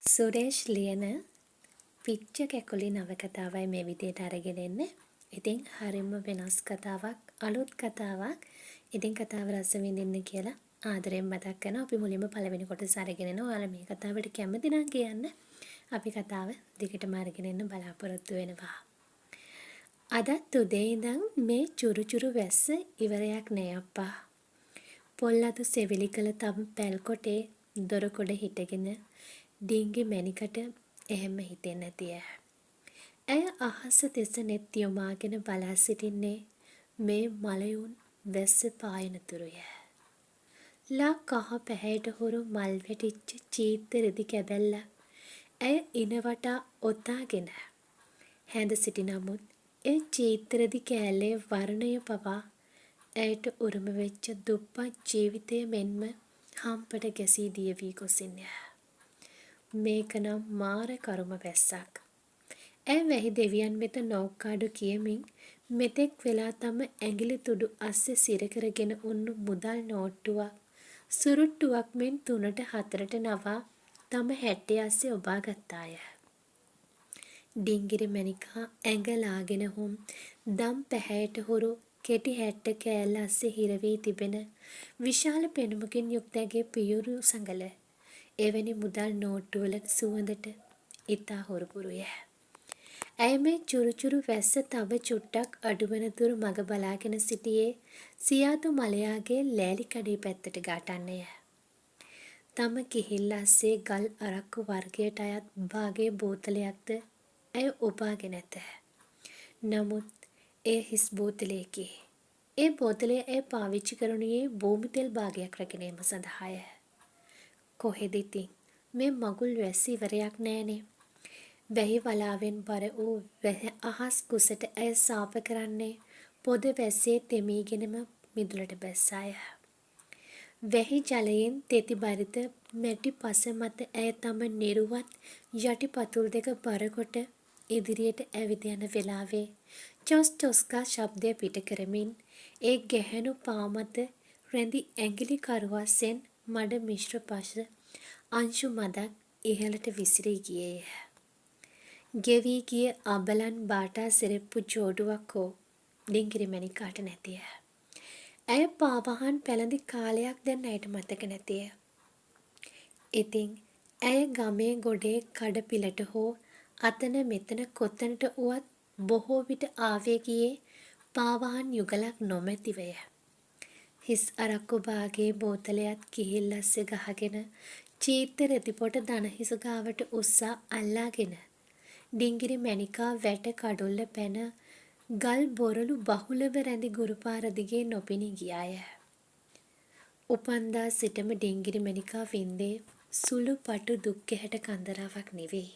සුරේෂ් ලියන පිච්ච කැකුලි නවකතාවයි මේ විදියට අරගෙන එන්නේ. ඉතින් හරිම වෙනස් කතාවක්, අලුත් කතාවක්. ඉතින් කතාව රස විඳින්න කියලා ආදරයෙන් මතක් කරනවා. අපි මුලින්ම පළවෙනි කොටස අරගෙන එනවා. ඔයාලා මේ කතාවට කැමති නම් කියන්න. අපි කතාව දිගටම අරගෙන එන්න බලාපොරොත්තු වෙනවා. අදත් උදේ ඉඳන් මේ චුරු වැස්ස ඉවරයක් නෑ අප්පා. පොල් අතු සෙවිලි කළ තම පැල්කොටේ දොරකොඩ හිටගෙන ඩිංගි මැණිකට එහෙම හිතෙන්නේ නැති ඇය අහස දෙස නෙත් යොමාගෙන බලා සිටින්නේ මේ මලයුන් වැස්ස පායන තුරුය. ලා කහ පැහැයට හුරු මල් වැටිච්ච චීත්ත රෙදි කැබැල්ලක් ඇය ඉන වටා ඔතාගෙන හැඳ සිටි නමුත් ඒ චීත්ත රෙදි කෑල්ලේ වර්ණය පවා ඇයට උරුම වෙච්ච දුප්පත් ජීවිතය මෙන්ම හම්පට ගැසී දිය වී ගොසින්ය. මේක නම් මාර කරුම වැස්සක්. ඇය වැහි දෙවියන් වෙත නෞකාඩු කියමින් මෙතෙක් වෙලා තම ඇඟිලි තුඩු අස්සේ සිර කරගෙන උන්නු මුදල් නෝට්ටුවක් සුරුට්ටුවක් මෙන් 3ට 4ට නවා තම හැට්ටේ අස්සේ ඔබා ගත්තාය. ඩිංගිරි මැණිකා ඇඟ ලාගෙන හුම් දම් පැහැයට හුරු කෙටි හැට්ට කෑල්ල අස්සේ හිර වී තිබෙන විශාල පෙනුමකින් යුක්ත ඇගේ පියුරු සඟල එවැනි මුදල් නෝට්ටුවල සුවඳට ඉතා හුරුපුරුය. ඇය මේ චුරුචුරු වැස්ස තව චුට්ටක් අඩුවන තුරු මග බලාගෙන සිටියේ සියාතු මලයාගේ ලෑලි කඩේ පැත්තට ගාටන්නය. තම කිහිල්ල අස්සේ ගල් අරක්කු වර්ගයට අයත් භාගේ බෝතලයක්ද ඇය ඔබාගෙන ඇත. නමුත් එය හිස් බෝතලයකි. ඒ බෝතලය ඇය පාවිච්චි කරනුයේ භූමි තෙල් භාගයක් රැගෙනීම සඳහාය. කොහෙද ඉතින් මේ මගුල් වැස්ස ඉවරයක් නෑනේ. වැහි වලාවෙන් බර වූ අහස් කුසට ඇය සාප කරන්නේ පොද වැස්සේ තෙමීගෙනම මිදුලට බැස්සාය. වැහි ජලයෙන් තෙති බරිත මැටි පස මත ඇය තම නිරුවත් යටි පතුල් දෙක බරකොට ඉදිරියට ඇවිද යන වෙලාවේ චොස් චොස්කා ශබ්දය පිට කරමින් ඒ ගැහැණු පා මත රැඳි ඇඟිලි කරුවස්සෙන් මඩ මිශ්‍ර පස අංශු මදක් ඉහළට විසිරී ගියේය. ගෙවී ගිය අබලන් බාටා සෙරෙප්පු ජෝඩුවක් හෝ ඩිංගිරි මැණිකාට නැතිය. ඇය පාවහන් පැළඳි කාලයක් දැන් ඇයට මතක නැතිය. ඉතින් ඇය ගමේ ගොඩේ කඩ පිලට හෝ අතන මෙතන කොතනට වුවත් බොහෝ විට ආවේ ගියේ පාවහන් යුගලක් නොමැතිවය. හිස් අරක්කු භාගේ බෝතලයත් කිහිල්ල අස්සේ ගහගෙන චීත්ත රෙදිපොට දණහිස ගාවට උස්සා අල්ලාගෙන ඩිංගිරි මැණිකා වැට කඩුල්ල පැන ගල් බොරළු බහුලව රැඳි ගුරුපාර දිගේ නොපෙනී ගියාය. උපන්දා සිටම ඩිංගිරි මැණිකා වින්දේ සුළු පටු දුක් ගැහැට කන්දරාවක් නෙවෙයි.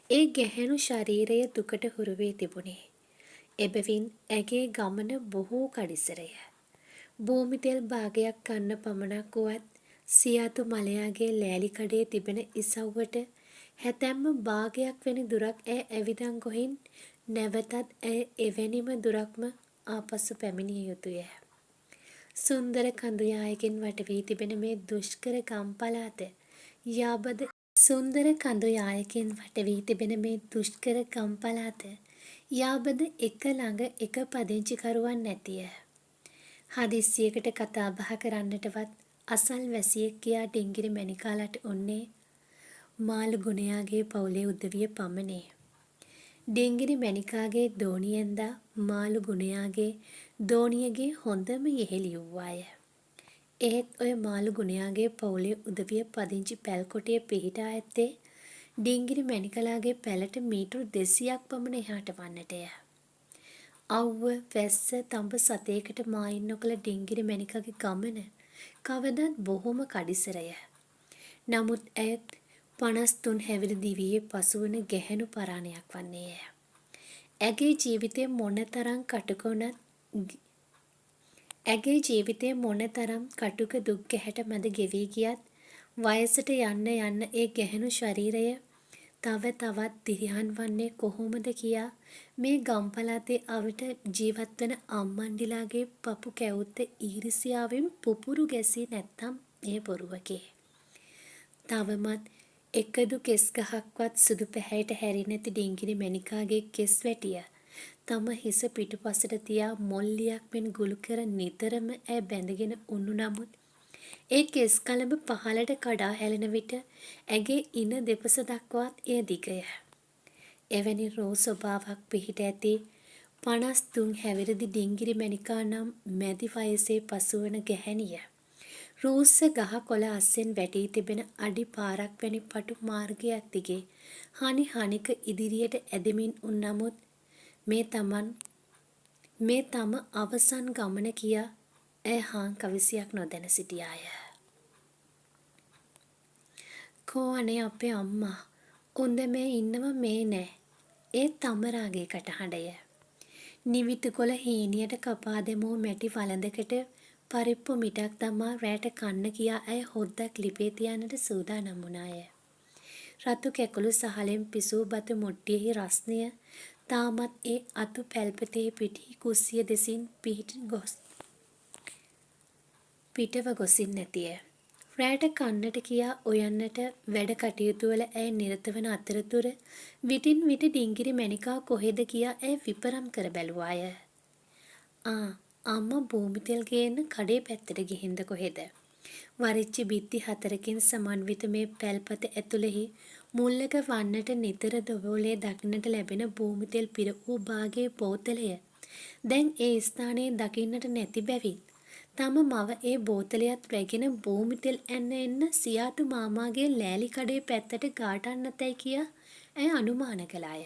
ඒ ගැහැණු ශරීරය දුකට හුරු වී තිබුණේ. එබැවින් ඇගේ ගමන බොහෝ කඩිසරය. භූමි තෙල් භාගයක් කන්න පමණක් වුවත් සියාතු මලයාගේ ලෑලි කඩේ තිබෙන ඉසව්වට හැතැම්ම භාගයක් වැනි දුරක් ඇය ඇවිදන් ගොහින් නැවතත් ඇය එවැනිම දුරක්ම ආපසු පැමිණිය යුතුය. සුන්දර කඳු යායකින් වට වී තිබෙන මේ දුෂ්කර ගම් පළාත යාබද සුන්දර කඳු යායකින් වට වී තිබෙන මේ දුෂ්කර ගම් පළාත යාබද එක ළඟ එක පදිංචිකරුවන් නැතිය. හදිස්සියකට කතා බහ කරන්නටවත් අසල් වැසියෙක් කියා ඩිංගිරි මැණිකාලට උන්නේ මාළු ගුණයාගේ පවුලේ උදවිය පමණේ. ඩිංගිරි මැණිකාගේ දෝණියෙන්දා මාළු ගුණයාගේ දෝණියගේ හොඳම යෙහෙළි වූවාය. එහෙත් ඔය මාළු ගුණයාගේ පවුලේ උදවිය පදිංචි පැල්කොටිය පිහිටා ඇත්තේ ඩිංගිරි මැණිකලාගේ පැලට මීටර් 200ක් පමණ එහාට වන්නටය. අව්ව වැස්ස තඹ සතේකට මායිම් නොකළ ඩිංගිරි මැණිකගේ ගමන කවදත් බොහොම කඩිසරය. නමුත් ඇයත් 53 හැවිරි දිවියේ පසුවන ගැහැණු පරාණයක් වන්නේය. ඇගේ ජීවිතය මොනතරම් කටුක දුක් ගැහැට මැද ගෙවී ගියත් වයසට යන්න යන්න ඒ ගැහැණු ශරීරය තව තවත් දිරිහන් වන්නේ කොහොමද කියා මේ ගම් පළාතේ අවට ජීවත් වන අම්මණ්ඩිලාගේ පපු කැවුත්ත ඊරිසියාවෙන් පුපුරු ගැසී නැත්තම් ඒ බොරුවකි. තවමත් එකදු කෙස් ගහක්වත් සුදු පැහැයට හැරි නැති ඩිංගිරි මැණිකාගේ කෙස් වැටිය තම හිස පිටුපසට තියා මොල්ලියක් මෙන් ගුළු කර නිතරම ඇය බැඳගෙන උන්නු නමුත් ඒ කෙස් කලඹ පහළට කඩා හැලෙන විට ඇගේ ඉන දෙපස දක්වාත් එය දිගය. එවැනි රෝ ස්වභාවයක් පිහිට ඇති 53 හැවිරිදි ඩිංගිරි මැණිකා නම් මැදි වයසේ පසුවන ගැහැණිය. රූස්ස ගහ කොළ අස්සෙන් වැටී තිබෙන අඩි පාරක් වැනි පටු මාර්ගයක් දිගේ හනි හනික ඉදිරියට ඇදෙමින් උන් නමුත් මේ තම අවසන් ගමන කියා ඇය හාන් කවිසියක් නොදැන සිටියාය. කෝ අනේ අපේ අම්මා උන්ද මේ ඉන්නව මේ නෑ. ඒ තමරාගේ කටහඬය. නිවිතු කොළ හීනියට කපා දෙමූ මැටි වළඳකට පරිප්පු මිටක් දමා රෑට කන්න කියා ඇය හොද්දක් ලිපේ තියන්නට සූදානම් වුණාය. රතු කැකුළු සහලෙන් පිසූ බත මුට්ටියෙහි රස්නය තාමත් ඒ අතු පැල්පතේ පිටි කුස්සිය දෙසින් පිටව ගොසින් නැතිය. රෑට කන්නට කියා උයන්නට වැඩ කටයුතුවල ඇය නිරත වන අතරතුර විටින් විට ඩිංගිරි මැණිකා කොහෙද කියා ඇය විපරම් කර බැලුවාය. අම්මා භූමි තෙල් ගේන්න කඩේ පැත්තට ගිහින්ද කොහෙද? වරිච්චි බිත්ති 4කින් සමන්විත මේ පැල්පත ඇතුළෙහි මුල්ලක වන්නට නිතර දොවෝලේ දකින්නට ලැබෙන භූමි තෙල් පිර වූ භාගයේ බෝතලය දැන් ඒ ස්ථානයේ දකින්නට නැති බැවින් තම මව ඒ බෝතලයත් රැගෙන භූමි තෙල් එන්න සියාතු මාමාගේ ලෑලි කඩේ පැත්තට ගාටන්නතයි කියා ඇය අනුමාන කළාය.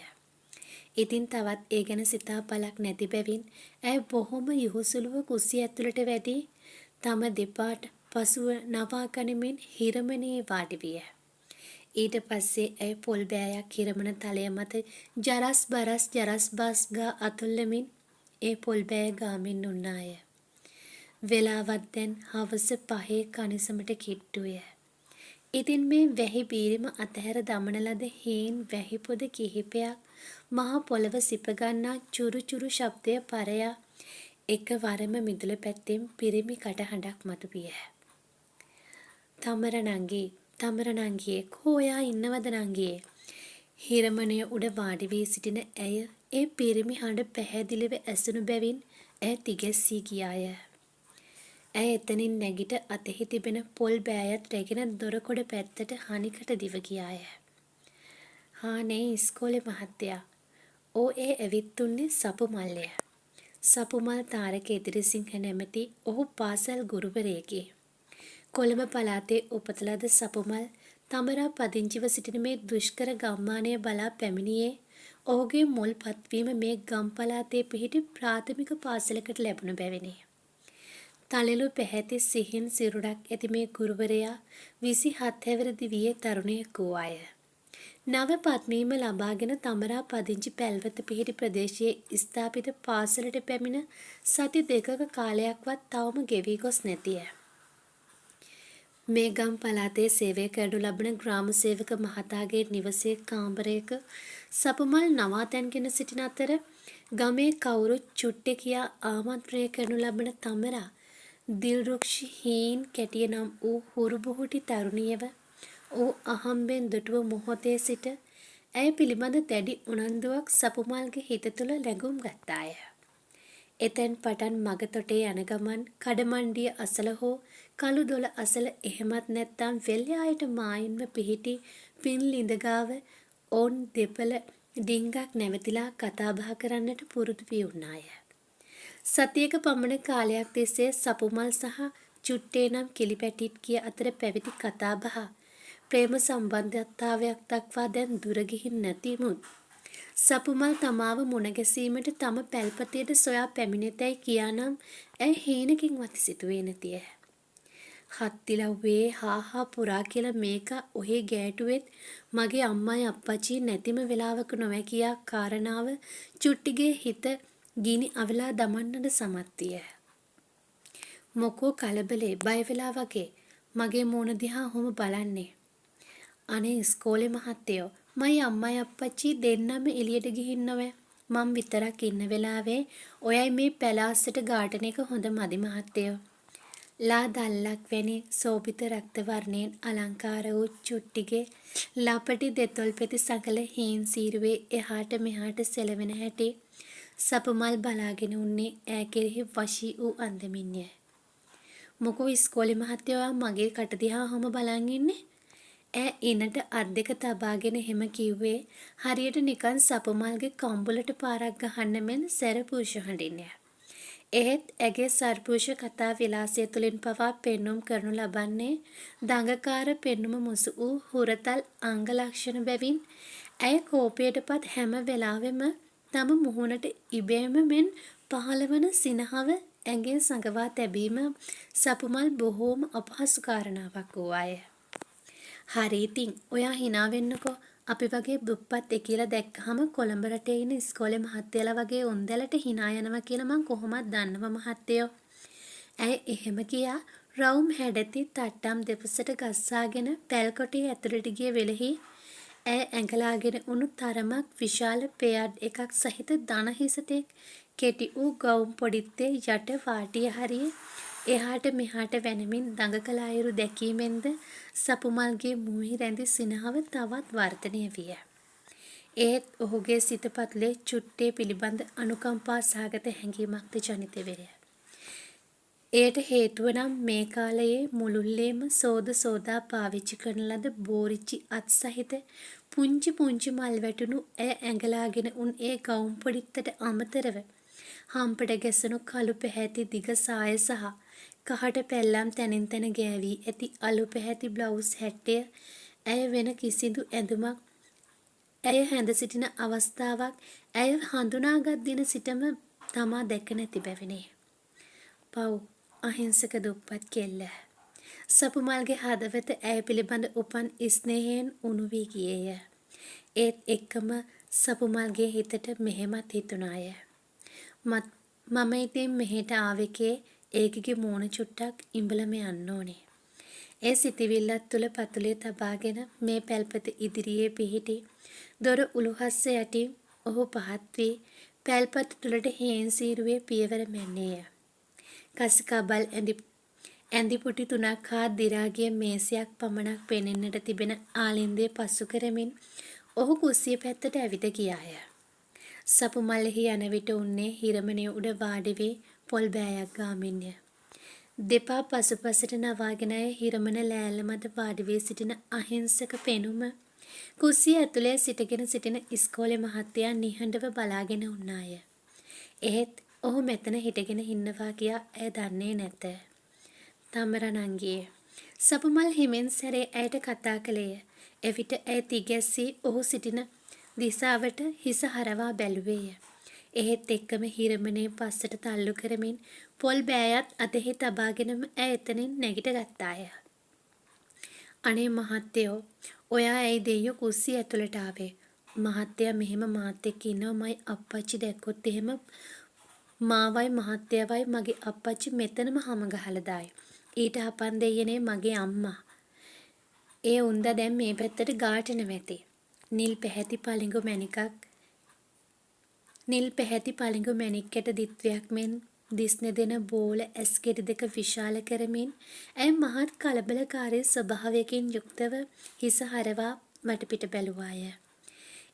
ඉතින් තවත් ඒ ගැන සිතා පළක් නැති බැවින් ඇය බොහොම යහුසුලුව කුස්සිය ඇතුළට වැටි තම දෙපාට පසුව නවා ගනිමින් හිරමනේ වාඩි විය. ඊට පස්සේ ඇය පොල් බෑයක් හිරමන තලය මත ජරස් බස් ගා අතුල්ලමින් ඒ පොල් බෑය ගාමින් උන්නාය. වෙලාවත් දැන් හවස 5 කණිසමට කිට්ටුය. ඉතින් මේ වැහි බීරිම අතහැර දමන ලද හීන් වැහි පොද කිහිපයක් මහා පොළව සිපගන්නා චුරු චුරු ශබ්දය පරයා එකවරම මිදුල පැත්තෙන් පිරිමි කටහඬක් මතුවිය. තමර නංගියේ කෝ ඔයා ඉන්නවද නංගියේ? හිරමණය උඩ වාඩි වී සිටින ඇය ඒ පිරිමි හඬ පැහැදිලිව ඇසුණු බැවින් ඇය තිගැස්සී ගියාය. ඇය එතනින් නැගිට අතෙහි තිබෙන පොල් බෑයත් රැගෙන දොරකොඩ පැත්තට හනිකට දිව ගියාය. "හානේ ඉස්කෝලේ මහත්තයා. ඕ ඒ ඇවිත් උන්නේ සපුමල්ය." සපුමල් තාරක ඉදිරිසිංහ නැමැති ඔහු පාසල් ගුරුවරයෙකි. කොළඹ පළාතේ උපත ලද සපුමල් තමරා පදිංචිව සිටින මේ දුෂ්කර ගම්මානය බලා පැමිණියේ ඔහුගේ මුල් පත්වීම මේ ගම් පළාතේ පිහිටි ප්‍රාථමික පාසලකට ලැබුණ බැවිනි. තලෙලු පැහැති සිහින් සිරුරක් ඇති මේ ගුරුවරයා 27 හැවිරිදි වියේ තරුණයෙක් වූවාය. නව පත්වීම ලබාගෙන තමරා පදිංචි පැල්වත පිහිටි ප්‍රදේශයේ ස්ථාපිත පාසලට පැමිණ සති 2ක කාලයක්වත් තවම ගෙවී ගොස් නැතිය. මේ ගම් පළාතේ සේවය කරනු ලබන ග්‍රාම සේවක මහතාගේ නිවසේ කාමරයක සපුමල් නවාතැන්ගෙන සිටින අතර ගමේ කවුරුත් චුට්ටේ කියා ආමන්ත්‍රණය කරනු ලබන තමරා දිල්රුක්ෂි හීන් කැටිය නම් වූ හුරුබුහුටි තරුණියව ඌ අහම්බෙන් දුටුව මොහොතේ සිට ඇය පිළිබඳ දැඩි උනන්දුවක් සපුමල්ගේ හිත තුළ ලැබුම් ගත්තාය. එතෙන් පටන් මග තොටේ යන ගමන් කඩමණ්ඩිය අසල හෝ කළු දොළ අසල එහෙමත් නැත්නම් වෙල්යායට මායින්ම පිහිටි පින්ලිඳ ගාව ඔවුන් දෙපළ ඩිංගක් නැවතිලා කතා බහ කරන්නට පුරුදු වී උන්නාය. සතියක පමණ කාලයක් තිස්සේ සපුමල් සහ චුට්ටේ නම් කිලිපැටිත් කිය අතර පැවති කතා බහ ප්‍රේම සම්බන්ධතාවයක් දක්වා දැන් දුර ගිහින් නැතිමුත් සපුමල් තමාව මුණ ගැසීමට තම පැල්පතේට සොයා පැමිණෙතැයි කියානම් ඇය හීනකින්වත් සිතුවේ නැතිය. හත්තිලව්වේ හා පුරා කියලා මේක ඔහේ ගෑටුවෙත් මගේ අම්මයි අප්පච්චි නැතිම වෙලාවක නොවැ කියා කාරණාව චුට්ටිගේ හිත ගිනි අවලා දමන්නට සමත් විය. මොකෝ කලබලේ බය වෙලා වගේ මගේ මූණ දිහා ඔහොම බලන්නේ. අනේ ඉස්කෝලේ මහත්තයෝ මයි අම්මයි අප්පච්චි දෙන්නම එළියට ගිහින් නොවැ. මං විතරක් ඉන්න වෙලාවේ ඔයයි මේ පැලාස්සට ගාටන එක හොඳ මදි මහත්තයෝ. ලා දල්ලක් වැනි සෝභිත රක්ත වර්ණයෙන් අලංකාර වූ චුට්ටිගේ ලපටි දෙතොල් පෙති සකල හීන් සීරුවේ එහාට මෙහාට සෙලවෙන හැටි සපුමල් බලාගෙන උන්නේ ඈ කෙරෙහි වශී වූ අන්දමින්ය. මොකෝ ඉස්කෝලේ මහත්තයා මගේ කට දිහා ඔහොම බලන් ඉන්නේ? ඈ ඉනට අත් දෙක තබාගෙන එහෙම කිව්වේ හරියට නිකන් සපුමල්ගේ කම්බුලට පාරක් ගහන්න මෙන් සැරපුරුෂ හඬින්ය. එහෙත් ඇගේ සර්පුරුෂ කතා විලාසය තුළින් පවා පෙන්නුම් කරනු ලබන්නේ දඟකාර පෙන්නුම මුසු වූ හුරතල් අංග ලක්ෂණ බැවින් ඇය කෝපයටපත් හැම වෙලාවෙම තම මුහුණට ඉබේම මෙන් පහළවන සිනහව ඇඟේ සඟවා තැබීම සපුමල් බොහෝම අපහසු කාරණාවක් වූවාය. හරි ඉතින් ඔයා hina වෙන්නකෝ. අපි වගේ දුප්පත් එකියලා දැක්කහම කොළඹ රටේ ඉන්න ඉස්කෝලේ මහත්තයලා වගේ උන්දැලට hina යනවා කියලා මං කොහොමද දන්නව මහත්තයෝ. ඇය එහෙම කියා රවුම් හැඩති තට්ටම් දෙපසට ගස්සාගෙන පැල්කොටේ ඇතුළට ගිය වෙලෙහි ඇය ඇඟලාගෙන උණු තරමක් විශාල පෙයඩ් එකක් සහිත දන හිසතෙක් කෙටි වූ ගවුම් පොඩිත්තේ යට වාටිය හරියේ එහාට මෙහාට වැනමින් දඟකල අයුරු දැකීමෙන්ද සපුමල්ගේ මුහි රැඳි සිනහව තවත් වර්ධනය විය. ඒත් ඔහුගේ සිත පතුලේ චුට්ටේ පිළිබඳ අනුකම්පා සහගත හැඟීමක්ද ජනිත විය. එයට හේතුව නම් මේ කාලයේ මුළුල්ලේම සෝද සෝදා පාවිච්චි කරන ලද බෝරිච්චි අත් සහිත පුංචි පුංචි මල් වැටුණු ඇය ඇඟලාගෙන උන් ඒ ගවුම් පොඩිත්තට අමතරව හම්පට ගැසුණු කළු පැහැති දිග සාය සහ කහට පැල්ලම් තැනින් තැන ගෑවී ඇති අලු පැහැති බ්ලවුස් හැට්ටය ඇය වෙන කිසිදු ඇඳුමක් ඇය හැඳ සිටින අවස්ථාවක් ඇය හඳුනාගත් දින සිටම තමා දැක නැති බැවිනේ. පව් අහිංසක දුප්පත් කෙල්ල. සපුමල්ගේ හදවත ඇය පිළිබඳ උපන් ස්නේහයෙන් උණු වී ගියේය. ඒත් එක්කම සපුමල්ගේ හිතට මෙහෙමත් හිතුණාය. මම ඉතින් මෙහෙට ආවෙකේ ඒකගේ මූණ චුට්ටක් ඉඹලම යන්න ඕනේ. ඒ සිතිවිල්ලත් තුළ පතුලේ තබාගෙන මේ පැල්පත ඉදිරියේ පිහිටි දොර උළුහස්ස යටින් ඔහු පහත් වී පැල්පත තුළට හේන් සීරුවේ පියවර මැන්නේය. කසකබල් ඇඳි පුටි 3ක් හා දි รา ගිය මේසයක් පමණක් පෙනෙන්නට තිබෙන ආලින්දය පසු කරමින් ඔහු කුස්සිය පැත්තට ඇවිද ගියාය. සපුමල්ෙහි යන විට උන්නේ හිරමණය උඩ වාඩි වී පොල් බෑයක් ගාමින්ය. දෙපා පසුපසට නවාගෙන අය හිරමණ ලෑල්ල මත වාඩි වී සිටින අහිංසක පෙනුම කුස්සිය ඇතුලේ සිටගෙන සිටින ඉස්කෝලේ මහත්තයා නිහඬව බලාගෙන උන්නාය. එහෙත් ඔහු මෙතන හිටගෙන ඉන්නවා කියා ඇය දන්නේ නැත. තමරණංගියේ සපුමල් හිමෙන් සැරේ ඇයට කතා කළේය. එවිට ඇය තිගැස්සී ඔහු සිටින දිසාවට හිස හරවා බැලුවේය. එහෙත් එක්කම හිරමනේ පස්සට තල්ලු කරමින් පොල් බෑයත් අතෙහි තබාගෙනම ඇය එතනින් නැගිට ගත්තාය. අනේ මහත්තයෝ, ඔයා ඇයි දෙයියෝ කුස්සිය ඇතුළට ආවේ? මහත්තයා මෙහෙම මාත් එක්ක ඉන්නවා. මයි අප්පච්චි දැක්කොත් එහෙම මාවයි මහත්තයාවයි මගේ අප්පච්චි මෙතනම හැම ගහලා දායි. ඊට හපන් දෙයියනේ මගේ අම්මා. ඒ උන්දා දැන් මේ පැත්තට ගාට නැවැති. නිල් පැහැති පලිඟු මැණික්කට දිත්වයක් මෙන් දිස්න දෙන බෝල ඇස්කෙටි දෙක විශාල කරමින් ඇය මහත් කලබලකාරී ස්වභාවයකින් යුක්තව හිස හරවා වටපිට බැලුවාය.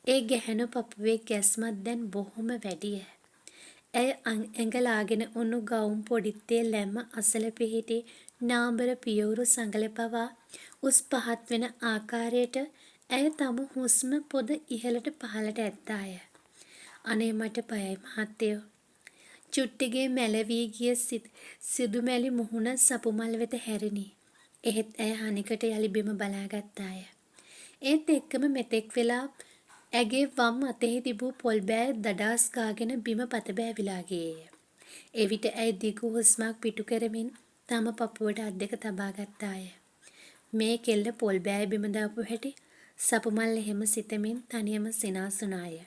ඒ ගැහැණු පපුවේ ගැස්මත් දැන් බොහොම වැඩිය. ඇය ඇඟලාගෙන උණු ගවුම් පොඩිත්තේ ලැම්ම අසල පිහිටි නාඹර පියවුරු සඟල පවා උස් පහත් වෙන ආකාරයට ඇය තම හුස්ම පොද ඉහළට පහළට ඇත්තාය. අනේ මට බයයි මහත්තයෝ. චුට්ටිගේ මැලවී ගිය සිදුමැලි මුහුණ සපුමල් වෙත හැරිනි. එහෙත් ඇය හනිකට යලි බිම බලාගත්තාය. ඒත් එක්කම මෙතෙක් වෙලා ඇගේ වම් අතෙහි තිබූ පොල් බෑ දඩාස් ගාගෙන බිම පත බෑවිලා ගියේය. එවිට ඇය දිගු හුස්මක් පිටු කරමින් තම පපුවට අත් දෙක තබා ගත්තාය. මේ කෙල්ල පොල් බෑ බිම දාපු හැටි සපුමල් එහෙම සිතමින් තනියම සිනාසුනාය.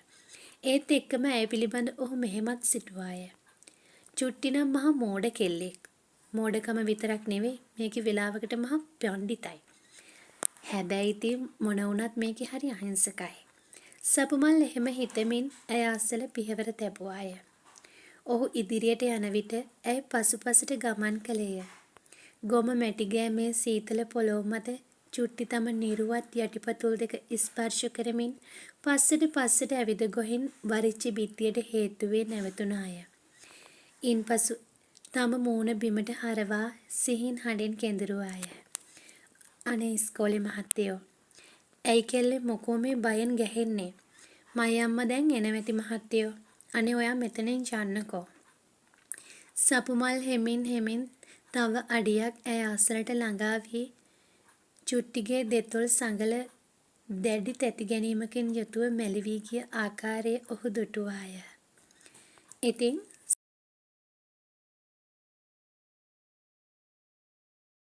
ඒත් එක්කම ඇය පිළිබඳ ඔහු මෙහෙමත් සිතුවාය. චුට්ටි නම් මහා මෝඩ කෙල්ලෙක්. මෝඩකම විතරක් නෙවෙයි මේකේ වෙලාවකට මහා පඬිතයි. හැබැයි ඉතින් මොන වුණත් මේකේ හරි අහිංසකයි. සපුමල් එහෙම හිතමින් ඇය අස්සල පියවර තැබුවාය. ඔහු ඉදිරියට යන විට ඇය පසුපසට ගමන් කළේය. ගොම මැටිගෑමේ සීතල පොළොව මත චුට්ටි තම නිරුවත් යටිපතුල් දෙක ස්පර්ශ කරමින් පස්සට ඇවිද ගොහින් වරිච්චි බිත්තියට හේතුවේ නැවතුණාය. ඉන්පසු තම මූණ බිමට හරවා සිහින් හඬින් කෙඳිරුවාය. අනේ ඉස්කෝලේ මහත්තයෝ, ඇයි කෙල්ලේ මොකෝ මේ බයෙන් ගැහෙන්නේ? මයි අම්මා දැන් එනවැති මහත්තයෝ. අනේ ඔයා මෙතනින් යන්නකෝ. සපුමල් හෙමින් තව අඩියක් ඇය අසලට ළඟා වී චුට්ටිගේ දෙතොල් සඟල දැඩි තැති ගැනීමකින් යුතුව මැලි වී ගිය ආකාරය ඔහු දුටුවාය. ඉතින්